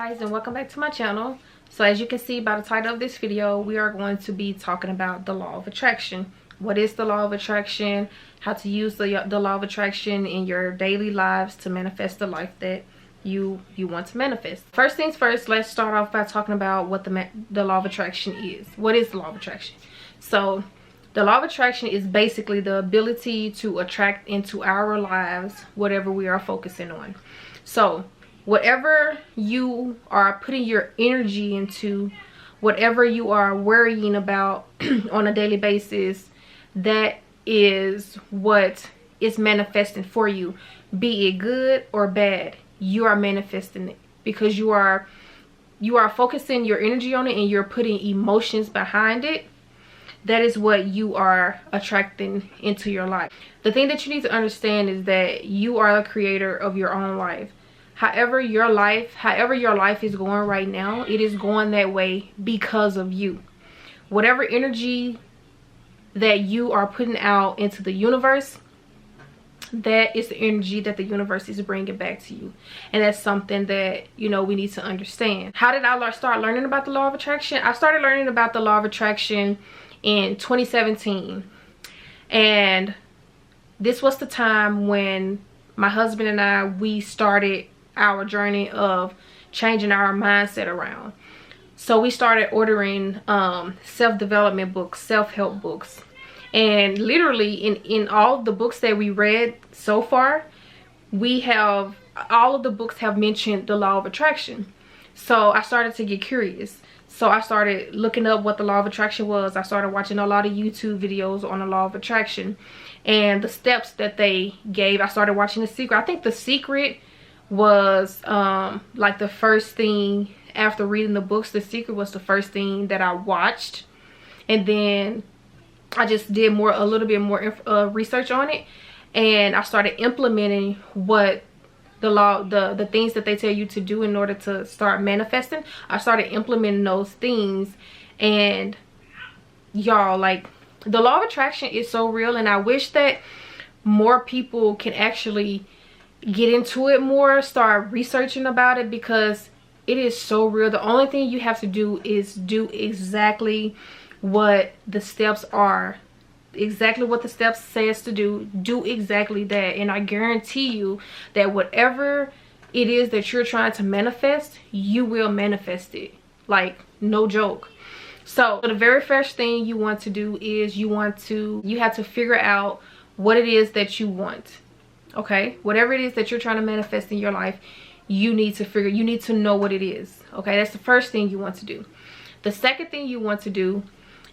guys, and welcome back to my channel. So as you can see by the title of this video, we are going to be talking about the law of attraction. What is the law of attraction? How to use the law of attraction in your daily lives to manifest the life that you want to manifest. First things first, let's start off by talking about what the law of attraction is. What is the law of attraction? So the law of attraction is basically the ability to attract into our lives whatever we are focusing on. So whatever you are putting your energy into, whatever you are worrying about on a daily basis, that is what is manifesting for you. Be it good or bad, you are manifesting it because you are focusing your energy on it and you're putting emotions behind it. That is what you are attracting into your life. The thing that you need to understand is that you are the creator of your own life. However your life is going right now, it is going that way because of you. Whatever energy that you are putting out into the universe, that is the energy that the universe is bringing back to you. And that's something that, you know, we need to understand. How did I start learning about the law of attraction? I started learning about the law of attraction in 2017. And this was the time when my husband and I, we started our journey of changing our mindset around. So we started ordering self-development books, self-help books, and literally in all of the books that we read so far, all of the books have mentioned the law of attraction. So I started to get curious. So I started looking up what the law of attraction was. I started watching a lot of YouTube videos on the law of attraction and the steps that they gave. I started watching The Secret. I think The Secret was like the first thing after reading the books. The Secret was the first thing that I watched, and then I just did a little bit more research on it, and I started implementing what the things that they tell you to do in order to start manifesting. I started implementing those things, and y'all, like, the law of attraction is so real, and I wish that more people can actually get into it more, start researching about it, because it is so real. The only thing you have to do is do exactly what the steps are, exactly what the steps says to do exactly that, and I guarantee you that whatever it is that you're trying to manifest, you will manifest it. Like, no joke. So the very first thing you want to do is you have to figure out what it is that you want. Okay, whatever it is that you're trying to manifest in your life, you need to know what it is. Okay, that's the first thing you want to do. The second thing you want to do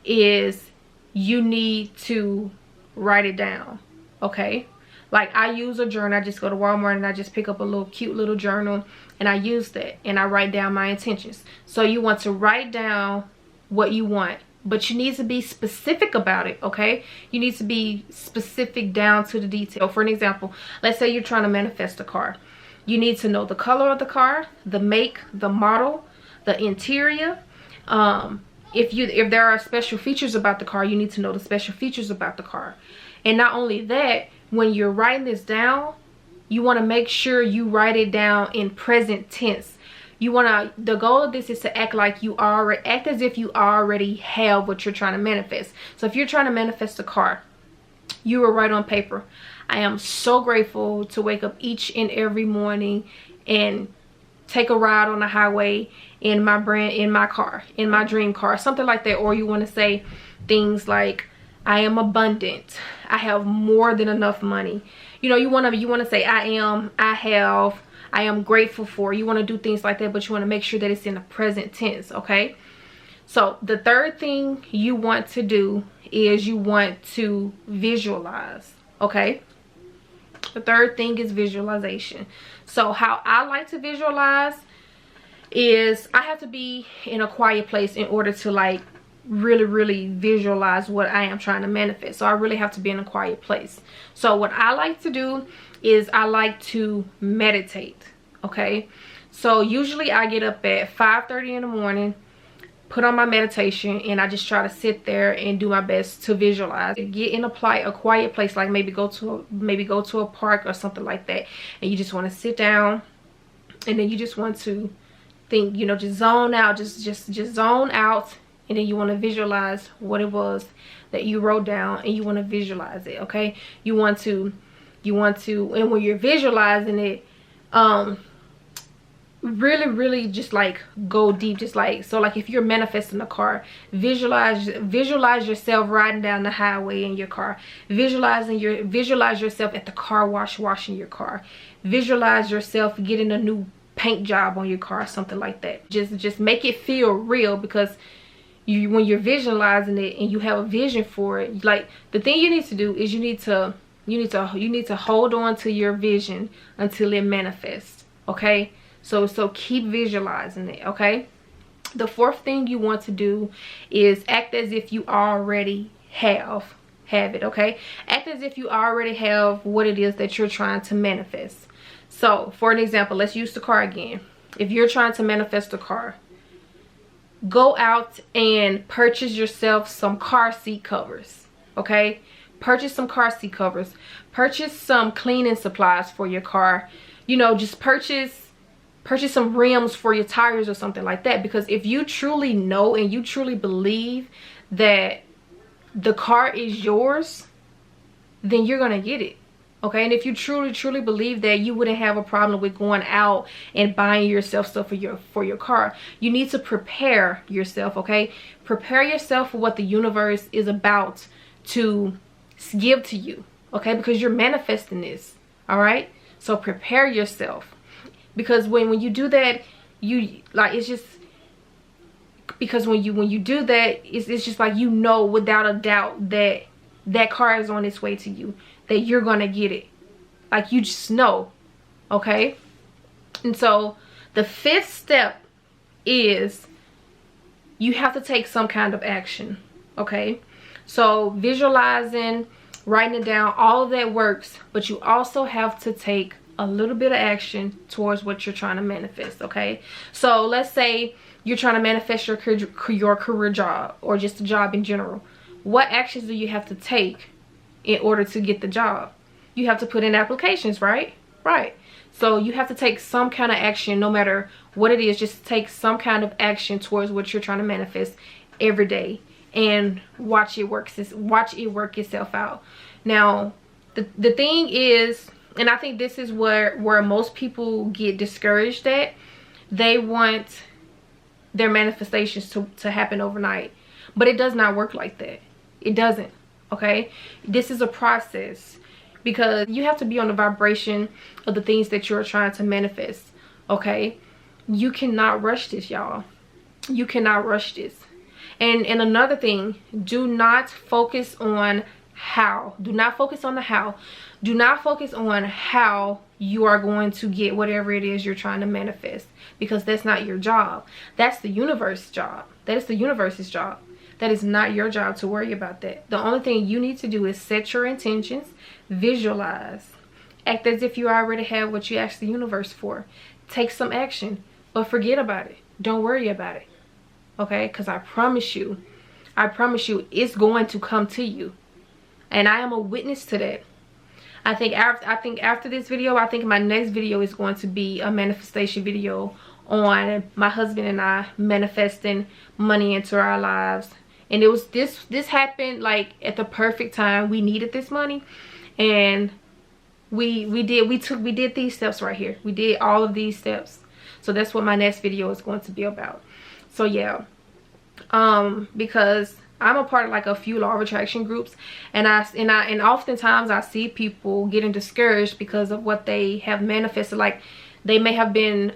is you need to write it down. Okay, like I use a journal. I just go to Walmart and I just pick up a cute little journal, and I use that and I write down my intentions. So you want to write down what you want, but you need to be specific about it. Okay, you need to be specific down to the detail. For an example, let's say you're trying to manifest a car. You need to know the color of the car, the make, the model, the interior. If there are special features about the car, you need to know the special features about the car. And not only that, when you're writing this down, you want to make sure you write it down in present tense. The goal of this is to act as if you already have what you're trying to manifest. So if you're trying to manifest a car, you will write on paper, I am so grateful to wake up each and every morning and take a ride on the highway in my car, in my dream car, something like that. Or you want to say things like, I am abundant, I have more than enough money. You know, you want to say I am grateful for. You want to do things like that, but you want to make sure that it's in the present tense. Okay, so the third thing you want to do is you want to visualize. Okay, the third thing is visualization. So how I like to visualize is I have to be in a quiet place in order to like really visualize what I am trying to manifest. So I really have to be in a quiet place. So what I like to do is I like to meditate. Okay, so usually I get up at 5:30 in the morning, put on my meditation, and I just try to sit there and do my best to visualize. Get in a quiet place, like maybe go to a park or something like that, and you just want to sit down, and then you just want to think, you know, just zone out, just zone out, and then you want to visualize what it was that you wrote down, and you want to visualize it. Okay, you want to, and when you're visualizing it, really just like go deep, just like, so like if you're manifesting a car, visualize yourself riding down the highway in your car, visualize yourself at the car wash washing your car, visualize yourself getting a new paint job on your car, something like that. Just make it feel real, because when you're visualizing it and you have a vision for it, like, the thing you need to do is you need to hold on to your vision until it manifests. Okay, so keep visualizing it. Okay, the fourth thing you want to do is act as if you already have it. Okay, act as if you already have what it is that you're trying to manifest. So for an example, let's use the car again. If you're trying to manifest a car, go out and purchase yourself some car seat covers. Okay, purchase some car seat covers, purchase some cleaning supplies for your car, you know, just purchase some rims for your tires or something like that. Because if you truly know and you truly believe that the car is yours, then you're gonna get it. Okay, and if you truly believe that, you wouldn't have a problem with going out and buying yourself stuff for your car. You need to prepare yourself. Okay, prepare yourself for what the universe is about to give to you. Okay, because you're manifesting this. All right, so prepare yourself, because when you do that, you like, it's just, because when you do that, it's just like, you know, without a doubt that that car is on its way to you, that you're gonna get it. Like, you just know. Okay, and so the fifth step is you have to take some kind of action. Okay, so visualizing, writing it down, all of that works, but you also have to take a little bit of action towards what you're trying to manifest. Okay, so let's say you're trying to manifest your career job, or just a job in general. What actions do you have to take in order to get the job? You have to put in applications, right? Right. So you have to take some kind of action, no matter what it is. Just take some kind of action towards what you're trying to manifest every day, and watch it work itself out. Now, the thing is, and I think this is where most people get discouraged at, they want their manifestations to happen overnight, but it does not work like that. It doesn't. Okay, this is a process, because you have to be on the vibration of the things that you're trying to manifest. Okay, you cannot rush this, y'all. You cannot rush this. And another thing, do not focus on how. Do not focus on the how. Do not focus on how you are going to get whatever it is you're trying to manifest, because that's not your job. That's the universe's job. That is the universe's job. That is not your job to worry about that. The only thing you need to do is set your intentions, visualize, act as if you already have what you asked the universe for. Take some action, but forget about it. Don't worry about it. Okay, because I promise you, it's going to come to you. And I am a witness to that. I think after this video, I think my next video is going to be a manifestation video on my husband and I manifesting money into our lives. And it was this happened like at the perfect time. We needed this money, and we did these steps right here. We did all of these steps. So that's what my next video is going to be about. So yeah, because I'm a part of like a few law of attraction groups, and oftentimes I see people getting discouraged because of what they have manifested. Like, they may have been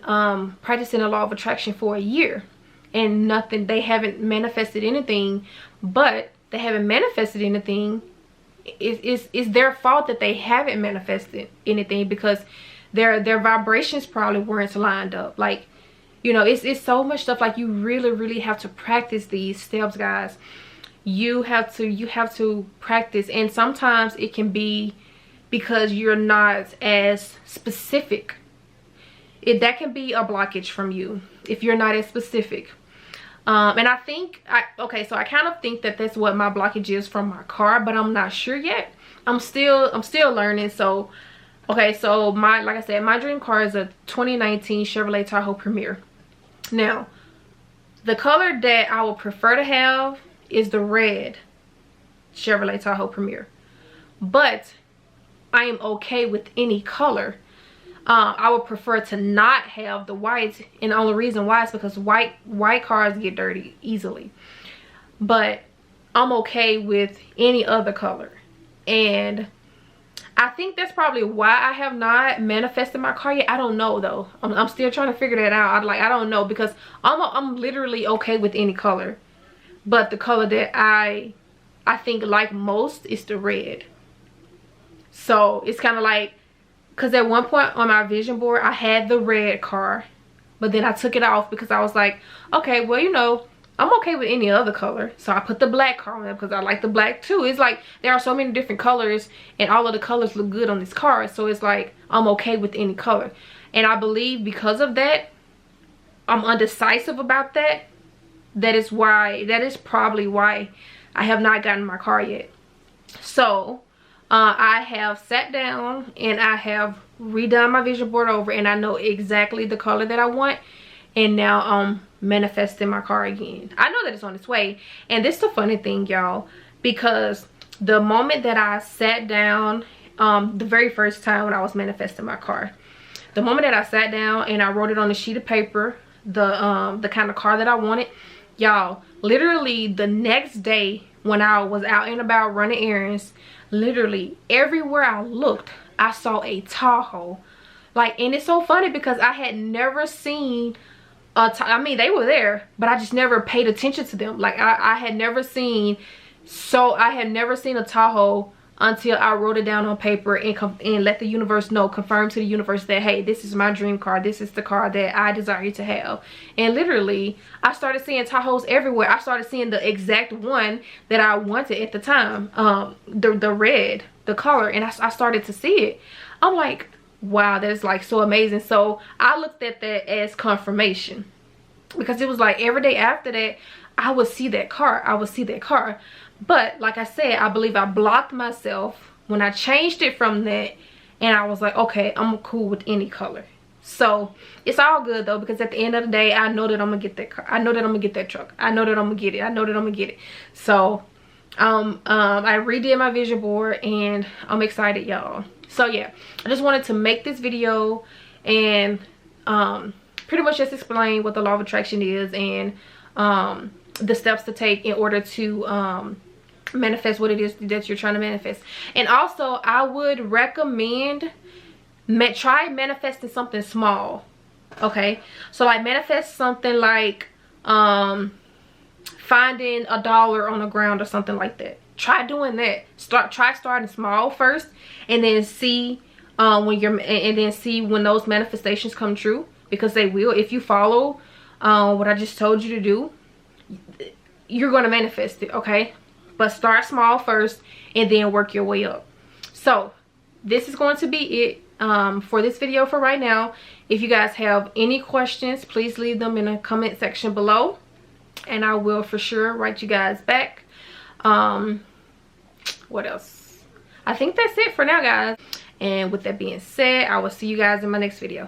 practicing the law of attraction for a year, and they haven't manifested anything. But they haven't manifested anything. It's their fault that they haven't manifested anything, because their vibrations probably weren't lined up. Like, you know, it's so much stuff. Like, you really have to practice these steps, guys. You have to practice, and sometimes it can be because you're not as specific. That can be a blockage from you if you're not as specific. And I kind of think that that's what my blockage is from my car, but I'm not sure yet. I'm still learning. So okay, so like I said, my dream car is a 2019 Chevrolet Tahoe Premier. Now, the color that I would prefer to have is the red Chevrolet Tahoe Premier, but I am okay with any color. I would prefer to not have the white, and the only reason why is because white cars get dirty easily. But I'm okay with any other color, and I think that's probably why I have not manifested my car yet. I don't know though. I'm still trying to figure that out. I don't know, because I'm literally okay with any color, but the color that I think like most is the red. So it's kind of like, because at one point on my vision board I had the red car, but then I took it off because I was like, okay, well, you know, I'm okay with any other color. So I put the black car on there because I like the black too. It's like there are so many different colors and all of the colors look good on this car. So it's like I'm okay with any color. And I believe because of that, I'm undecisive about that. That is probably why I have not gotten my car yet. So I have sat down and I have redone my vision board over, and I know exactly the color that I want. And now I'm manifesting my car again. I know that it's on its way. And this is the funny thing, y'all, because the moment that I sat down, the very first time when I was manifesting my car, the moment that I sat down and I wrote it on a sheet of paper, the kind of car that I wanted, y'all, literally the next day when I was out and about running errands, literally everywhere I looked I saw a Tahoe. Like, and it's so funny because I had never seen I mean, they were there, but I just never paid attention to them. Like I had never seen a Tahoe until I wrote it down on paper and let the universe know, confirm to the universe that, hey, this is my dream car. This is the car that I desire to have. And literally, I started seeing Tahoes everywhere. I started seeing the exact one that I wanted at the time, the red, the color, and I started to see it. I'm like, wow, that is like so amazing. So I looked at that as confirmation, because it was like every day after that I would see that car. But like I said, I believe I blocked myself when I changed it from that, and I was like, okay, I'm cool with any color. So it's all good though, because at the end of the day, I know that I'm gonna get that car. I know that I'm gonna get that truck. I know that I'm gonna get it. So I redid my vision board and I'm excited, y'all. So yeah, I just wanted to make this video and pretty much just explain what the law of attraction is, and the steps to take in order to manifest what it is that you're trying to manifest. And also, I would recommend try manifesting something small. Okay, so like manifest something like finding $1 on the ground or something like that. Try doing that. Try starting small first, and then see when those manifestations come true, because they will. If you follow what I just told you to do, you're going to manifest it. Okay, but start small first and then work your way up. So this is going to be it for this video for right now. If you guys have any questions, please leave them in the comment section below, and I will for sure write you guys back. What else? I think that's it for now, guys. And with that being said, I will see you guys in my next video.